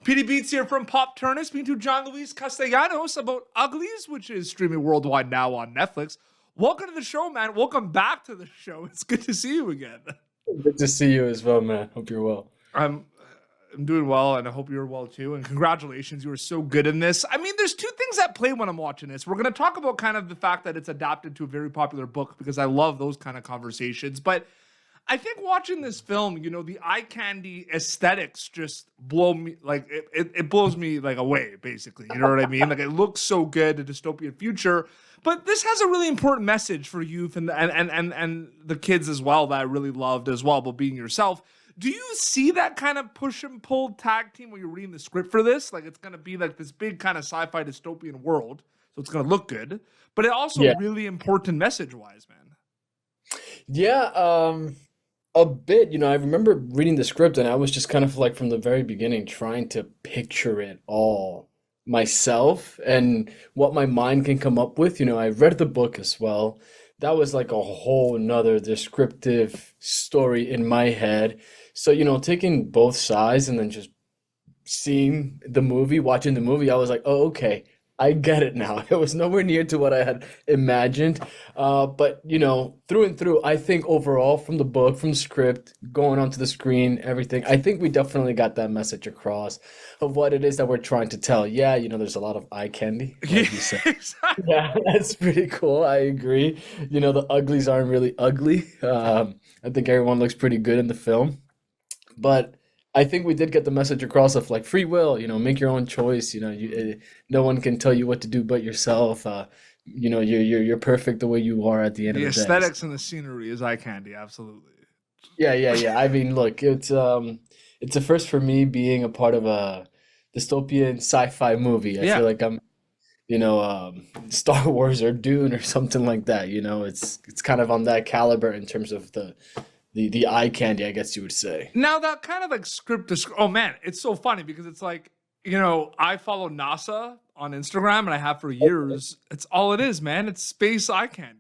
PD Beats here from Pop Turnus, speaking to John Luis Castellanos about Uglies, which is streaming worldwide now on Netflix. Welcome to the show, man. Welcome back to the show. It's good to see you again. Good to see you as well, man. Hope you're well. I'm I'm doing well, and I hope you're well too. And congratulations, you were so good in this. I mean, there's two things at play when I'm watching this. We're going to talk about kind of the fact that it's adapted to a very popular book because I love those kind of conversations. But I think watching this film, you know, the eye candy aesthetics just blow me like it blows me like away, basically. You know what I mean? Like it looks so good, a dystopian future. But this has a really important message for youth and the kids as well that I really loved as well about being yourself. Do you see that kind of push and pull tag team when you're reading the script for this? Like it's gonna be like this big kind of sci-fi dystopian world, so it's gonna look good, but it also Yeah. really important message wise, man. Yeah, a bit. I remember reading the script and I was just kind of like from the very beginning trying to picture it all myself and what my mind can come up with. I read the book as well. That was like a whole nother descriptive story in my head. So, taking both sides and then just seeing the movie, watching the movie, I was like, oh, okay, I get it now. It was nowhere near to what I had imagined. But, through and through, I think overall from the book, from the script, going onto the screen, everything, I think we definitely got that message across of what it is that we're trying to tell. Yeah, there's a lot of eye candy, Yeah, like you said. exactly. Yeah, that's pretty cool. I agree. The uglies aren't really ugly. I think everyone looks pretty good in the film. But I think we did get the message across of like free will, make your own choice. No one can tell you what to do but yourself. You're perfect the way you are at the end of The the day. aesthetics and the scenery is eye candy, absolutely. Yeah, yeah, yeah. I mean, look, it's a first for me being a part of a dystopian sci-fi movie. I Yeah. feel like I'm, Star Wars or Dune or something like that. It's kind of on that caliber in terms of the eye candy, I guess you would say. Now that kind of like oh man, it's so funny because it's like, I follow NASA on Instagram and I have for years. It's all it is, man. It's space eye candy.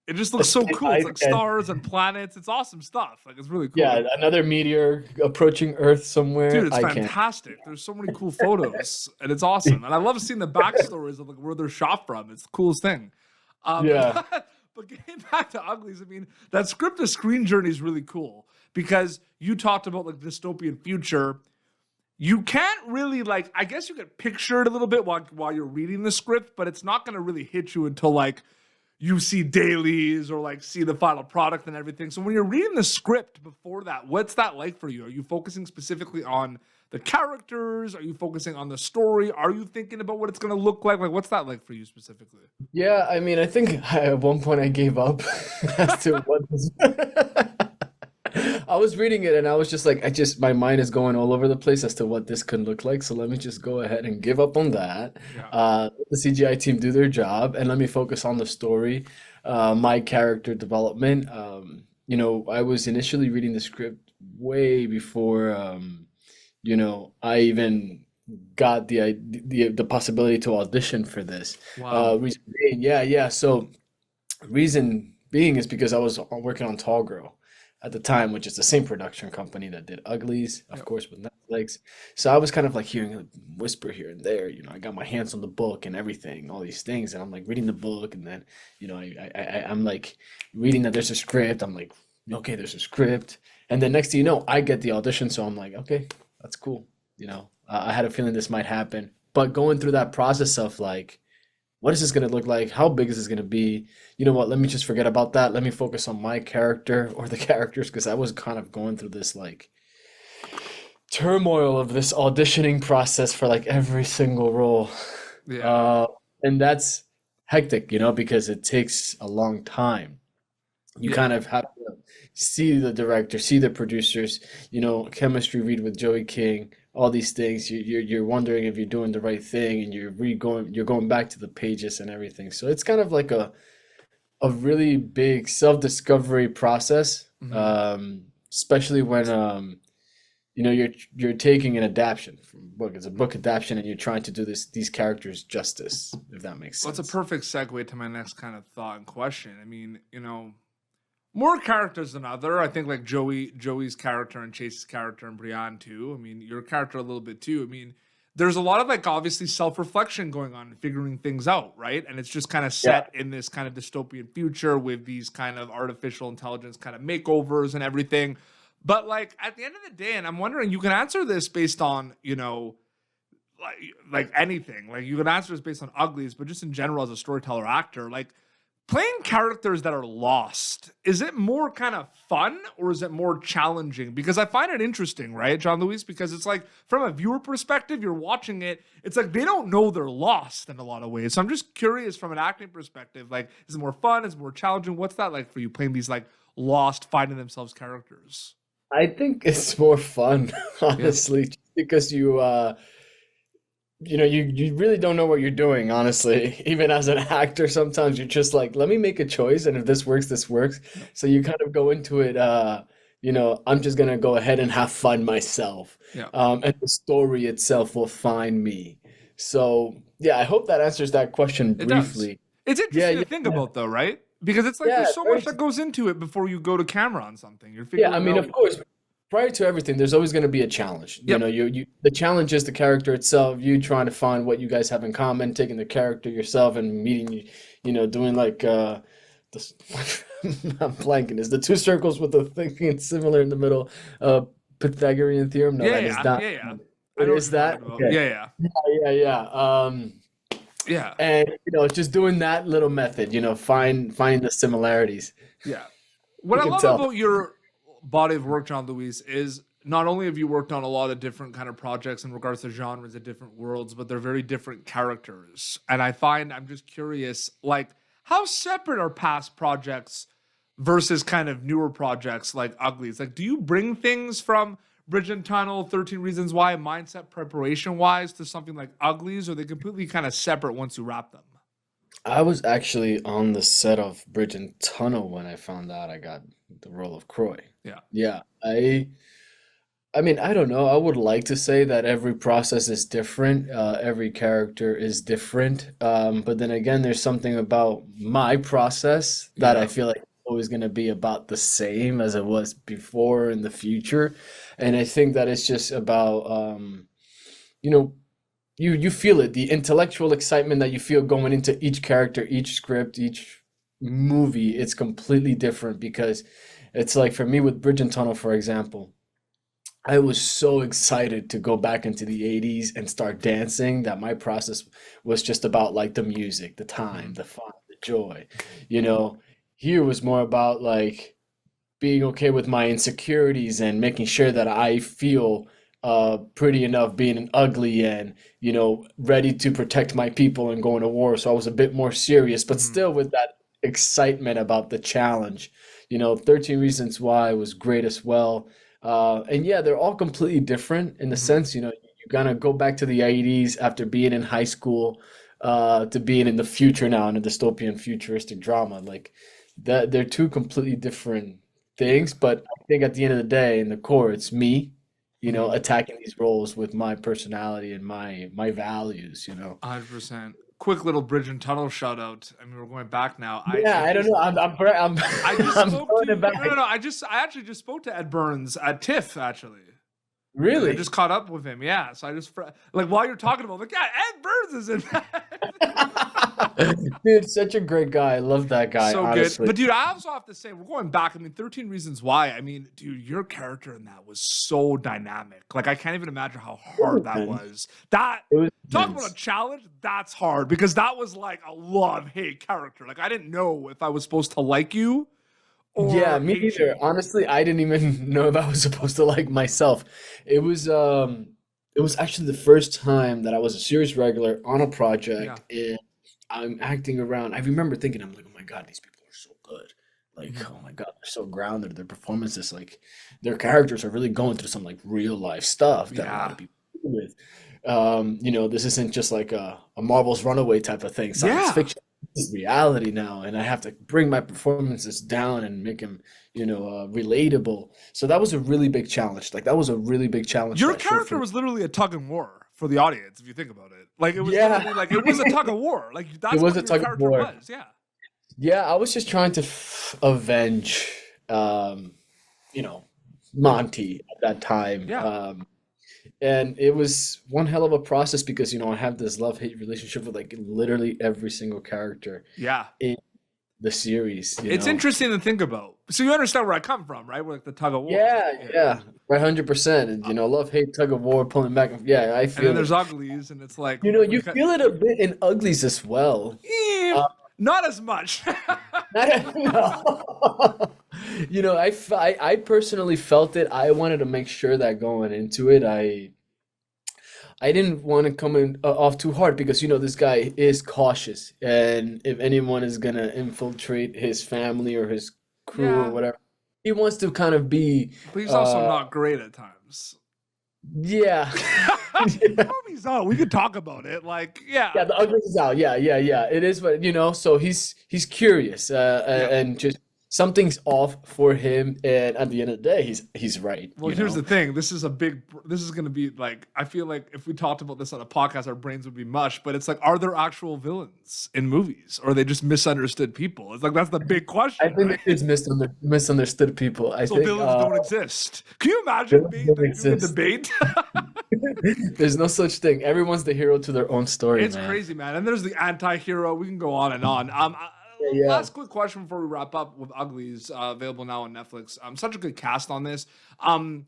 It just looks so cool. It's Eye like candy. stars and planets. It's awesome stuff. Like it's really cool. Yeah, another meteor approaching Earth Dude, somewhere. it's I can't. fantastic. There's so many cool photos and it's awesome. And I love seeing the backstories of like where they're shot from. It's the coolest thing. Yeah. But getting back to Uglies, I mean, that script to screen journey is really cool because you talked about like dystopian future. You can't really like, I guess you could picture it a little bit while you're reading the script, but it's not going to really hit you until like you see dailies or like see the final product and everything. So when you're reading the script before that, what's that like for you? Are you focusing specifically on the characters? Are you focusing on the story? Are you thinking about what it's going to look like? Like, what's that like for you specifically? Yeah, I mean, I think at one point I gave up as to what this. I was reading it and I was just like, my mind is going all over the place as to what this could look like. So let me just go ahead and give up on that. Yeah. Let the CGI team do their job and let me focus on the story, my character development. I was initially reading the script way before, I even got the possibility to audition for this. Wow. Reason being, yeah, yeah. So reason being is because I was working on Tall Girl at the time, which is the same production company that did Uglies, of Yep. course, with Netflix. So I was kind of like hearing a whisper here and there. I got my hands on the book and everything, all these things, and I'm like reading the book, and then I'm like reading that there's a script. I'm like, okay, there's a script, and then next thing you know, I get the audition. So I'm like, okay, that's cool. I had a feeling this might happen, but going through that process of like, what is this going to look like? How big is this going to be? You know what? Let me just forget about that. Let me focus on my character or the characters because I was kind of going through this like turmoil of this auditioning process for like every single role. Yeah. Uh, and that's hectic, because it takes a long time. You Yeah. kind of have to see the director, see the producers, chemistry read with Joey King, all these things. You're wondering if you're doing the right thing, and you're going back to the pages and everything. So it's kind of like a really big self-discovery process, Mhm. especially when you're taking an adaptation from a book. It's a book adaptation, and you're trying to do these characters justice, if that makes Well, it's a sense. perfect segue to my next kind of thought and question. I mean, more characters than other. I think like Joey's character and Chase's character and Brianne too. I mean, your character a little bit too. I mean, there's a lot of like obviously self-reflection going on and figuring things out, right? And it's just kind of set in this kind of dystopian future with these kind of artificial intelligence kind of makeovers and everything. But like at the end of the day, and I'm wondering, you can answer this based on, you know, like anything. Like you can answer this based on Uglies, but just in general as a storyteller actor, like playing characters that are lost, is it more kind of fun or is it more challenging? Because I find it interesting, right, John Luis? Because it's like from a viewer perspective, you're watching it, it's like they don't know they're lost in a lot of ways. So I'm just curious from an acting perspective, like is it more fun? Is it more challenging? What's that like for you playing these like lost, finding themselves characters? I think it's more fun, honestly, just because you really don't know what you're doing, honestly. Even as an actor, sometimes you're just like, let me make a choice, and if this works, this works. So you kind of go into it, I'm just gonna go ahead and have fun myself. Yeah. And the story itself will find me. So yeah, I hope that answers that question It does. briefly. It's interesting to think about though, right? Because it's like Yeah, there's so very much that goes into it before you go to camera on something. You're figuring I mean, out. of course, prior to everything, there's always going to be a challenge. You Yep. know, the challenge is the character itself, you trying to find what you guys have in common, taking the character yourself and meeting, doing like this I'm blanking. Is the two circles with the thing similar in the middle? Pythagorean theorem? No, Yeah, that is not. yeah. I It know what is you're that? talking about. Okay. Yeah. Yeah. Yeah. And just doing that little method, find the similarities. Yeah. What You I can love tell. about your body of work, John Luis, is not only have you worked on a lot of different kind of projects in regards to genres and different worlds, but they're very different characters. And I'm just curious, like, how separate are past projects versus kind of newer projects like Uglies? Like, do you bring things from Bridge and Tunnel, 13 Reasons Why, mindset preparation wise to something like Uglies, or are they completely kind of separate once you wrap them? I was actually on the set of Bridge and Tunnel when I found out I got the role of Croy. Yeah. Yeah, I mean, I don't know. I would like to say that every process is different, every character is different. But then again, there's something about my process that I Yeah. feel like it's always going to be about the same as it was before in the future. And I think that it's just about, you know, you feel it, the intellectual excitement that you feel going into each character, each script, each movie. It's completely different because it's like for me with Bridge and Tunnel, for example. I was so excited to go back into the 80s and start dancing that my process was just about like the music, the time, Mhm. the fun, the joy. You know, here was more about like being okay with my insecurities and making sure that I feel pretty enough being an ugly and ready to protect my people and going to war. So I was a bit more serious, but Mhm. still with that excitement about the challenge. 13 Reasons Why was great as well. And yeah, they're all completely different in the Mhm. sense, you gotta go back to the 80s after being in high school, to being in the future now in a dystopian futuristic drama. Like that, they're two completely different things, but I think at the end of the day, in the core, it's me, Mhm. attacking these roles with my personality and my values. 100%. Quick little Bridge and Tunnel shout out. I mean, we're going back now. I Yeah, I don't just know. I'm I just I'm spoke throwing to it back. no. I actually just spoke to Ed Burns at TIFF actually. Like I just Really? caught up with him. Yeah, so I just like while you're talking about like yeah, Ed Burns is in that. Dude, such a great guy. I love that guy, So good. honestly. But dude, I also have to say, we're going back. I mean, 13 Reasons Why. I mean, dude, your character in that was so dynamic. Like, I can't even imagine how It hard was that intense. was. That It was talk about a intense. challenge, that's hard because that was like a love-hate character. Like, I didn't know if I was supposed to like you Yeah, or me hate neither. you. Honestly, I didn't even know if I was supposed to like myself. It was um it was actually the first time that I was a series regular on a Yeah. project and I'm acting around. I remember thinking, I'm like, oh my God, these people are so good. Like, Mhm. oh my God, they're so grounded. Their performances, like their characters are really going through some like real life stuff that a lot Yeah. of people deal with. This isn't just like a Marvel's Runaway type of thing, science Yeah. fiction. This is reality now, and I have to bring my performances down and make them, relatable. So that was a really big challenge. Like that was a really big challenge Your that show for character me. was literally a tug and war for the audience, if you think about it. Like, it was Yeah, literally like, it was a tug of war. Like, it that's was what a your tug of character war. was. Yeah. Yeah, I was just trying to avenge, you know, Monty at that time. Yeah. And it was one hell of a process because, I have this love-hate relationship with like literally every single character Yeah. in the series, It's interesting to think about. So you understand where I come from, right? With like the tug of war. Yeah, 100%. And, love-hate, tug of war, pulling back. Yeah, I And then feel there's it. Uglies, and it's like You feel it a bit in Uglies as well. not as much. No. I personally felt it. I wanted to make sure that going into it, I didn't want to come in off too hard because this guy is cautious, and if anyone is gonna infiltrate his family or his crew or Yeah. whatever, he wants to kind of be. But he's also not great at times. Yeah. Movie's out. We could talk about it. Like, yeah. Yeah, the Uglies is out. Yeah. It is, but so he's curious, and just something's off for him, and at the end of the day, he's right. Well, here's the thing. This is going to be like, I feel like if we talked about this on a podcast, our brains would be mush, but it's like, are there actual villains in movies, or are they just misunderstood people? It's like, that's the big question. I think it's misunderstood people. I think villains don't exist. Can you imagine being doing a debate? There's no such thing. Everyone's the hero to their own story. It's crazy, man. And there's the anti-hero. We can go on and on. Last quick question before we wrap up with Uglies, available now on Netflix. Such a good cast on this. No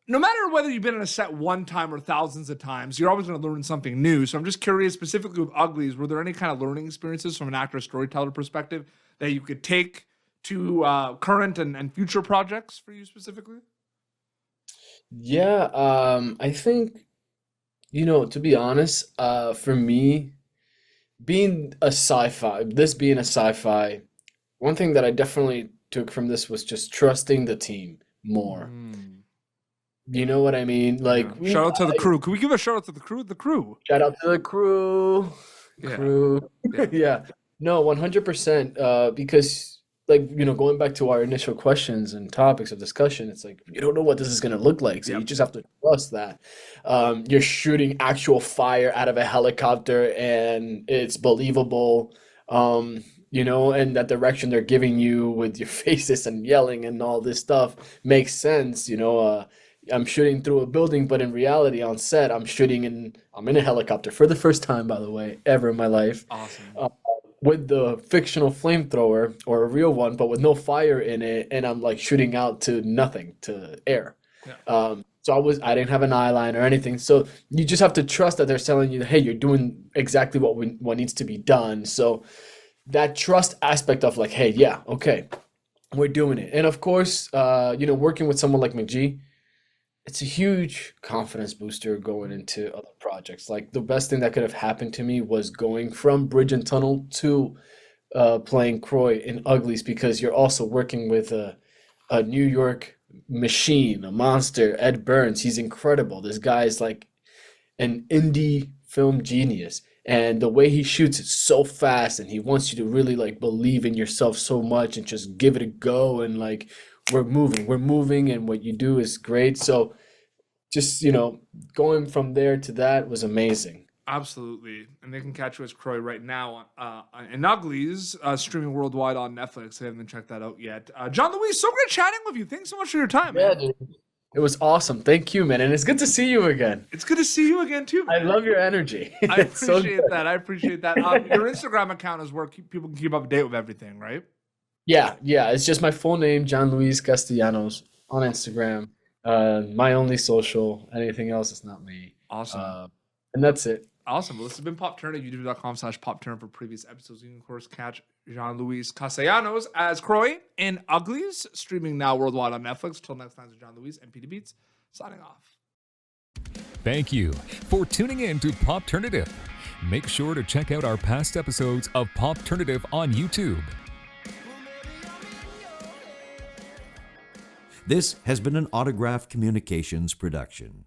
matter whether you've been in a set one time or thousands of times, you're always going to learn something new. So I'm just curious, specifically with Uglies, were there any kind of learning experiences from an actor storyteller perspective that you could take to current and future projects for you specifically? Yeah, I think, to be honest, for me, being a sci-fi, one thing that I definitely took from this was just trusting the team more. You know what I mean? Like, shout out to the crew. Can we give a shout out to the crew? The crew. Shout out to the crew. Yeah. No, 100%. Because, like, going back to our initial questions and topics of discussion, it's like you don't know what this is going to look like, so you just have to trust that. You're shooting actual fire out of a helicopter, and it's believable. And that direction they're giving you with your faces and yelling and all this stuff makes sense. I'm shooting through a building, but in reality, on set, I'm in a helicopter for the first time, by the way, ever in my life. Awesome. With the fictional flamethrower, or a real one, but with no fire in it, and I'm like shooting out to nothing, to air. So I didn't have an eye line or anything. So you just have to trust that they're telling you, hey, you're doing exactly what needs to be done. So that trust aspect of like, hey, yeah, okay, we're doing it. And of course, working with someone like McGee, it's a huge confidence booster going into other projects. Like, the best thing that could have happened to me was going from Bridge and Tunnel to playing Croy in Uglies, because you're also working with a New York machine, a monster, Ed Burns. He's incredible. This guy is like an indie film genius. And the way he shoots it so fast, and he wants you to really like believe in yourself so much and just give it a go, and like we're moving, and what you do is great. So just, going from there to that was amazing. Absolutely. And they can catch you as Croy right now in Uglies, streaming worldwide on Netflix. I haven't checked that out yet. John Luis, so great chatting with you. Thanks so much for your time, man. Dude. It was awesome. Thank you, man. And it's good to see you again. It's good to see you again, too, man. I love your energy. I appreciate that. Your Instagram account is where people can keep up to date with everything, right? Yeah. It's just my full name, John Luis Castellanos, on Instagram. My only social. Anything else is not me. Awesome. And that's it. Awesome. Well, this has been Pop Turner, youtube.com/Pop Turner for previous episodes. You can, of course, catch Jean Luis Castellanos as Croy in Uglies, streaming now worldwide on Netflix. Till next time, it's John Luis and Peter Beats, signing off. Thank you for tuning in to Popternative. Make sure to check out our past episodes of Popternative on YouTube. This has been an Autograph Communications production.